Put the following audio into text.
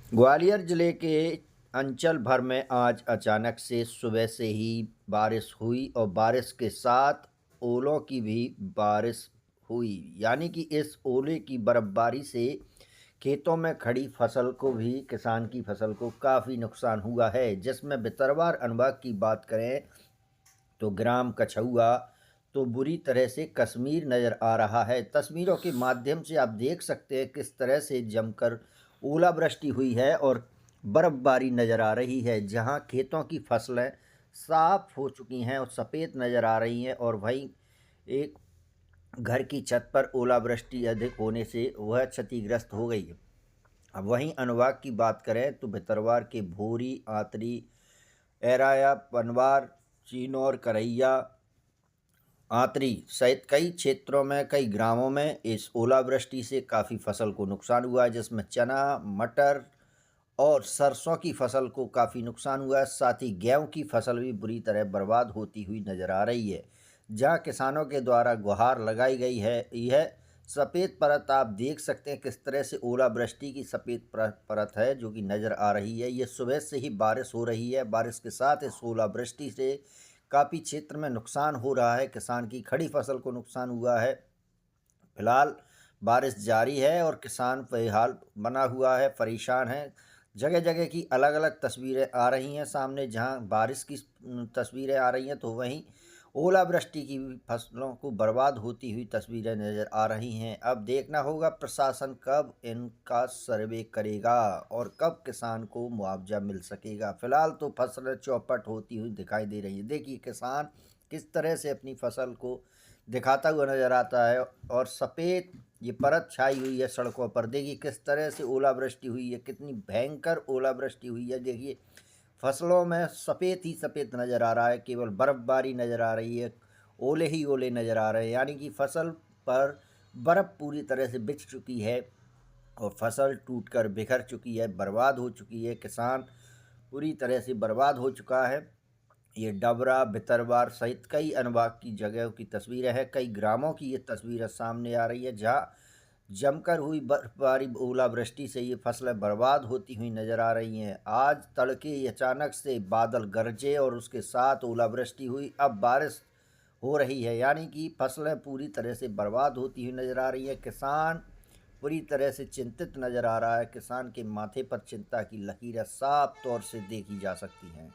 ग्वालियर जिले के अंचल भर में आज अचानक से सुबह से ही बारिश हुई और बारिश के साथ ओलों की भी बारिश हुई। यानी कि इस ओले की बर्फबारी से खेतों में खड़ी फसल को भी किसान की फसल को काफ़ी नुकसान हुआ है। जिसमें भितरवार अनुभाग की बात करें तो ग्राम कछुआ तो बुरी तरह से कश्मीर नज़र आ रहा है। तस्वीरों के माध्यम से आप देख सकते हैं किस तरह से जमकर ओलावृष्टि हुई है और बर्फबारी नज़र आ रही है, जहां खेतों की फसलें साफ हो चुकी हैं और सफ़ेद नज़र आ रही हैं, और वहीं एक घर की छत पर ओलावृष्टि अधिक होने से वह क्षतिग्रस्त हो गई है। अब वहीं अनुभाग की बात करें तो भितरवार के भोरी, आतरी, एराया, पनवार, चीनौर, करैया, आंतरी सहित कई क्षेत्रों में, कई ग्रामों में इस ओलावृष्टि से काफ़ी फसल को नुकसान हुआ है, जिसमें चना, मटर और सरसों की फसल को काफ़ी नुकसान हुआ है। साथ ही गेहूं की फसल भी बुरी तरह बर्बाद होती हुई नज़र आ रही है। जहां किसानों के द्वारा गुहार लगाई गई है। यह सफ़ेद परत आप देख सकते हैं किस तरह से ओलावृष्टि की सफ़ेद परत है जो कि नज़र आ रही है। ये सुबह से ही बारिश हो रही है। बारिश के साथ इस ओलावृष्टि से काफ़ी क्षेत्र में नुकसान हो रहा है। किसान की खड़ी फसल को नुकसान हुआ है। फिलहाल बारिश जारी है और किसान फिलहाल बना हुआ है, परेशान है। जगह जगह की अलग अलग तस्वीरें आ रही हैं सामने, जहां बारिश की तस्वीरें आ रही हैं तो वहीं ओलावृष्टि की भी फसलों को बर्बाद होती हुई तस्वीरें नज़र आ रही हैं। अब देखना होगा प्रशासन कब इनका सर्वे करेगा और कब किसान को मुआवजा मिल सकेगा। फिलहाल तो फसलें चौपट होती हुई दिखाई दे रही है। देखिए किसान किस तरह से अपनी फसल को दिखाता हुआ नज़र आता है और सफ़ेद ये परत छाई हुई है सड़कों पर। देखिए किस तरह से ओलावृष्टि हुई है, कितनी भयंकर ओलावृष्टि हुई है। देखिए फसलों में सफ़ेद ही सफ़ेद नज़र आ रहा है, केवल बर्फबारी नज़र आ रही है, ओले ही ओले नज़र आ रहे हैं। यानी कि फसल पर बर्फ़ पूरी तरह से बिछ चुकी है और फसल टूटकर बिखर चुकी है, बर्बाद हो चुकी है। किसान पूरी तरह से बर्बाद हो चुका है। ये डबरा, भितरवार सहित कई अनुभाग की जगहों की तस्वीरें हैं। कई ग्रामों की ये तस्वीरें सामने आ रही है, जहाँ जमकर हुई बर्फबारी, ओलावृष्टि से ये फसलें बर्बाद होती हुई नज़र आ रही हैं। आज तड़के ही अचानक से बादल गरजे और उसके साथ ओलावृष्टि हुई। अब बारिश हो रही है, यानी कि फसलें पूरी तरह से बर्बाद होती हुई नज़र आ रही है। किसान पूरी तरह से चिंतित नज़र आ रहा है। किसान के माथे पर चिंता की लकीरें साफ तौर से देखी जा सकती हैं।